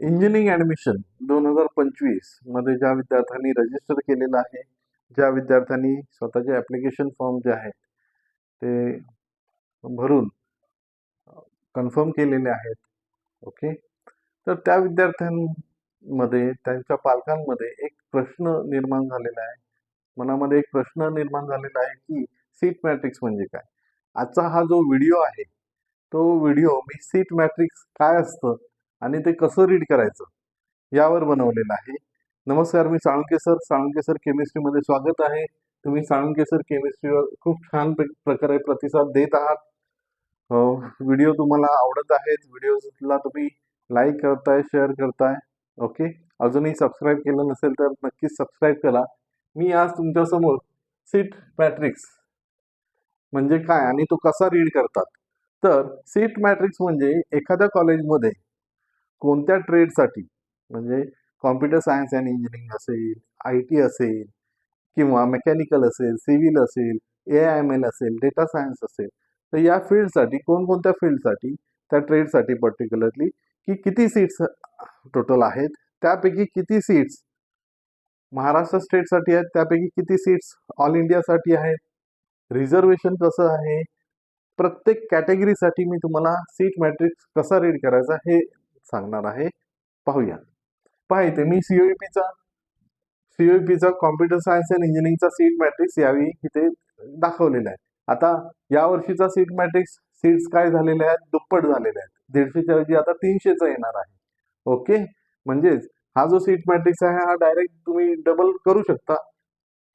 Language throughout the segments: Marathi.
इंजिनिअरिंग ॲडमिशन 2025 मध्ये ज्या विद्यार्थ्यांनी रजिस्टर केलेलं आहे, ज्या विद्यार्थ्यांनी स्वतःचे ॲप्लिकेशन फॉर्म जे आहेत ते भरून कन्फर्म केलेले आहेत. ओके. तर त्या विद्यार्थ्यांमध्ये त्यांच्या पालकांमध्ये एक प्रश्न निर्माण झालेला आहे. मनामध्ये एक प्रश्न निर्माण झालेला आहे की सीट मॅट्रिक्स म्हणजे काय? आजचा हा जो व्हिडिओ आहे, तो व्हिडिओ मी सीट मॅट्रिक्स काय असतं आणि ते कसं रीड करायचं यावर बनवलेला आहे. नमस्कार, मी साळुंके सर. साळुंके सर केमिस्ट्रीमध्ये स्वागत आहे. तुम्ही साळुंके सर केमिस्ट्रीवर खूप छान प्रकारे प्रतिसाद देत आहात. व्हिडिओ तुम्हाला आवडत आहेत. व्हिडिओला तुम्ही लाईक करताय, शेअर करताय. ओके. अजूनही सबस्क्राईब केलं नसेल तर नक्कीच सबस्क्राईब करा. मी आज तुमच्यासमोर सीट मॅट्रिक्स म्हणजे काय आणि तो कसा रीड करतात. तर सीट मॅट्रिक्स म्हणजे एखाद्या कॉलेजमध्ये कोणत्या ट्रेडसाठी म्हणजे कॉम्प्युटर सायन्स अँड इंजिनिअरिंग असेल, IT असेल किंवा मेकॅनिकल असेल, सिव्हिल असेल, AIML असेल, डेटा सायन्स असेल, तर या फील्डसाठी कोणकोणत्या फील्डसाठी त्या ट्रेडसाठी पर्टिक्युलरली की किती सीट्स टोटल आहेत, त्यापैकी किती सीट्स महाराष्ट्र स्टेटसाठी आहेत, त्यापैकी किती सीट्स ऑल इंडियासाठी आहेत, रिझर्वेशन कसं आहे, प्रत्येक कॅटेगरीसाठी मी तुम्हाला सीट मॅट्रिक्स कसा रीड करायचा हे सांगणार आहे. पाहूया. पहा इथे मी सीओईपीचा कॉम्प्युटर सायन्स अँड इंजिनिअरिंगचा सीट मॅट्रिक्स यावेळी इथे दाखवलेला आहे. आता या वर्षीचा सीट मॅट्रिक्स सीट्स काय झालेले आहेत, दुप्पट झालेले आहेत. 150च्या ऐवजी आता 300चा येणार आहे. ओके. म्हणजेच हा जो सीट मॅट्रिक्स आहे हा डायरेक्ट तुम्ही डबल करू शकता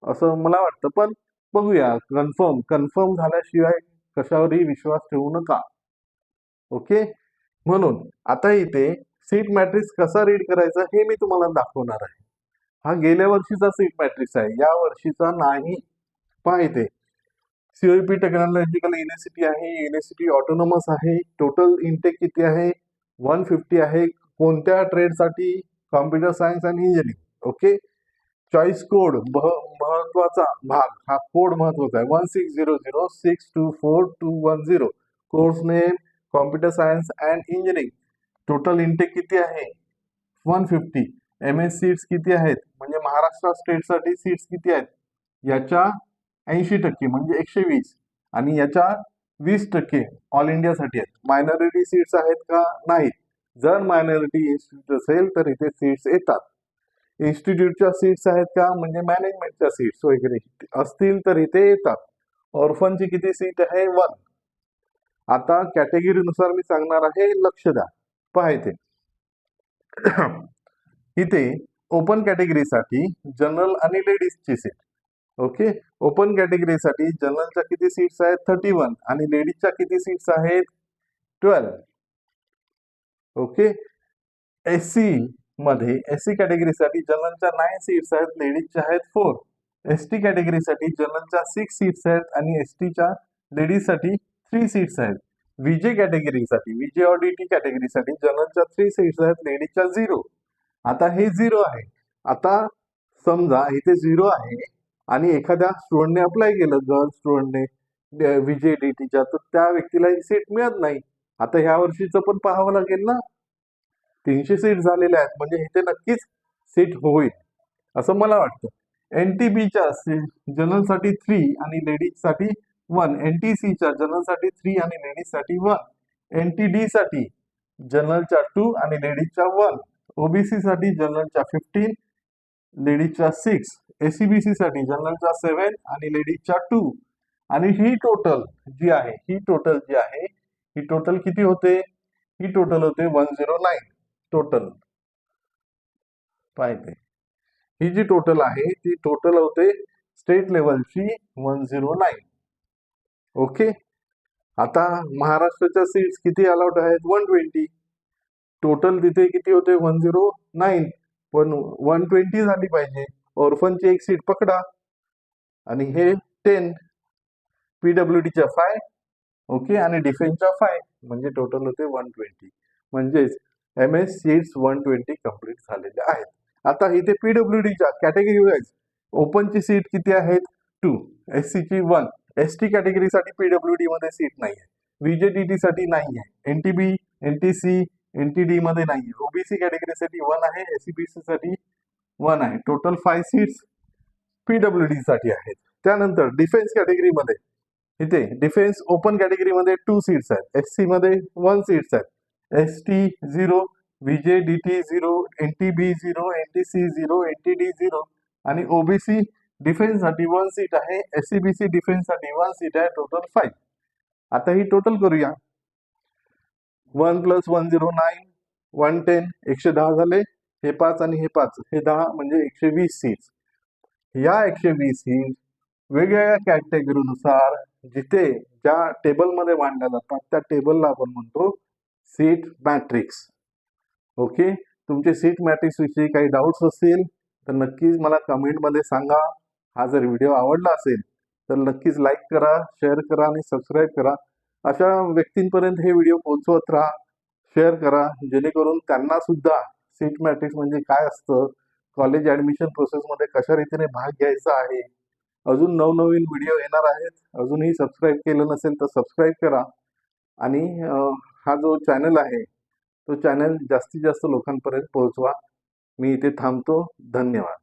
असं मला वाटतं. पण बघूया. कन्फर्म झाल्याशिवाय कशावरही विश्वास ठेवू नका. ओके. म्हणून आता इथे सीट मॅट्रिक्स कसा रीड करायचा हे मी तुम्हाला दाखवणार आहे. हा गेल्या वर्षीचा सीट मॅट्रिक्स आहे, या वर्षीचा नाही. पहा इथे सीओईपी टेक्नॉलॉजिकल युनिव्हर्सिटी आहे, युनिव्हर्सिटी ऑटोनॉमस आहे. टोटल इनटेक किती आहे? 150 आहे. कोणत्या ट्रेडसाठी? कॉम्प्युटर सायन्स आणि इंजिनिअरिंग. ओके. चॉईस कोड महत्वाचा भाग, हा कोड महत्वाचा आहे. 1600624210. Course name computer science and engineering. Total intake किती आहे? 150. MS सीट्स किती आहेत म्हणजे महाराष्ट्र स्टेटसाठी सीट्स किती आहेत? याच्या 80% म्हणजे 120 आणि याच्या 20% ऑल इंडियासाठी आहेत. मायनॉरिटी सीट्स आहेत का? नाहीत. जर मायनॉरिटी इन्स्टिट्यूट असेल तर इथे सीट्स येतात. इन्स्टिट्यूटच्या सीट्स आहेत का म्हणजे मॅनेजमेंटच्या सीट्स वगैरे असतील तर इथे येतात. ऑर्फनची किती सीट आहे? 1. आता कॅटेगरीनुसार मी सांगणार आहे, लक्ष द्या. पहा इथे इथे ओपन कॅटेगरीसाठी जनरल आणि लेडीजची सीट. ओके. ओपन कॅटेगरीसाठी जनरलच्या किती सीट्स आहेत? 31 आणि लेडीजच्या किती सीट्स आहेत? 12. ओके. SC मध्ये SC कॅटेगरीसाठी जनरलच्या 9 सीट्स आहेत, लेडीजच्या आहेत 4. ST कॅटेगरीसाठी जनरलच्या 6 सीट्स आहेत आणि STच्या लेडीजसाठी 3 सीट्स आहेत. VJ कॅटेगरीसाठी VJ और DT कॅटेगरीसाठी जनरलच्या 3 सीट्स आहेत, लेडीजच्या 0. आता हे 0 आहे. आता समजा इथे 0 आहे आणि एखाद्या स्टुडंटने अप्लाय केलं, गर्ल स्टुडंटने VJ DTच्या, तर त्या व्यक्तीला ही सीट मिळत नाही. आता ह्या वर्षीचं पण पाहावं लागेल ना. 300 सीट झालेल्या आहेत म्हणजे इथे नक्कीच सीट होईल असं मला वाटतं. NTBच्या जनरलसाठी 3 आणि लेडीजसाठी 1. NTCच्या जनरलसाठी 3 आणि लेडीजसाठी 1. NTD साठी जनरलच्या 2 आणि लेडीजच्या 1. OBC साठी जनरलच्या 15, लेडीजच्या 6. SCBC साठी जनरलच्या 7 आणि लेडीजच्या 2. आणि ही टोटल जी आहे ही टोटल किती होते? ही टोटल होते 109 टोटल. पाहिजे ही जी टोटल आहे ती टोटल होते स्टेट लेवलची 109. ओके. आता महाराष्ट्राच्या सीट्स किती अलाउड आहेत? 120. टोटल तिथे किती होते? 109. पण 120 झाली पाहिजे. ऑर्फनची एक सीट पकडा आणि हे 10. PWDच्या 5. ओके. आणि डिफेन्सच्या 5 म्हणजे टोटल होते 120. म्हणजेच MS सीट्स 120 कंप्लीट झालेल्या आहेत. आता इथे PWDच्या कॅटेगरी वाईज ओपनची सीट किती आहेत? 2. SCची 1. ST कॅटेगरीसाठी PWD मध्ये सीट नाही आहे. VJDT साठी नाही आहे. NTB, NTC, NTD मध्ये नाही. ओबीसी कॅटेगरीसाठी 1 आहे, SCBC साठी 1 आहे. टोटल 5 सीट्स PWD साठी आहेत. त्यानंतर डिफेन्स कॅटेगरीमध्ये इथे डिफेन्स ओपन कॅटेगरीमध्ये 2 सीट्स आहेत. SC मध्ये 1 सीट्स आहेत. ST 0, VJDT 0, NTB 0, NTC 0, NTD 0 आणि ओबीसी डिफेन्स साठी 1 सीट आहे. SCBC डिफेन्स साठी 1 सीट आहे. टोटल 5. आता ही टोटल करूया. 1 + 109, 110, 110 झाले. हे 5 आणि हे 5, हे 10 म्हणजे 120 सीट्स. या 120 सीट्स वेगवेगळ्या कॅटेगरीनुसार जिथे ज्या टेबलमध्ये मांडल्या जातात त्या टेबलला आपण म्हणतो सीट मॅट्रिक्स. ओके, तुमचे सीट मॅट्रिक्स विषयी काही डाऊट्स असतील तर नक्कीच मला कमेंटमध्ये सांगा. हा जर व्हिडिओ आवडला असेल तर नक्कीच लाईक करा, शेअर करा आणि सबस्क्राईब करा. अशा व्यक्तींपर्यंत हे व्हिडिओ पोहोचवत राहा, शेअर करा, जेणेकरून त्यांना सुद्धा सीट मॅट्रिक्स म्हणजे काय असतं, कॉलेज ॲडमिशन प्रोसेसमध्ये कशा रीतीने भाग घ्यायचा आहे. अजून नवनवीन व्हिडिओ येणार आहेत. अजूनही सबस्क्राईब केलं नसेल तर सबस्क्राईब करा आणि हा जो चॅनल आहे तो चॅनल जास्तीत जास्त लोकांपर्यंत पोहोचवा. मी इथे थांबतो. धन्यवाद.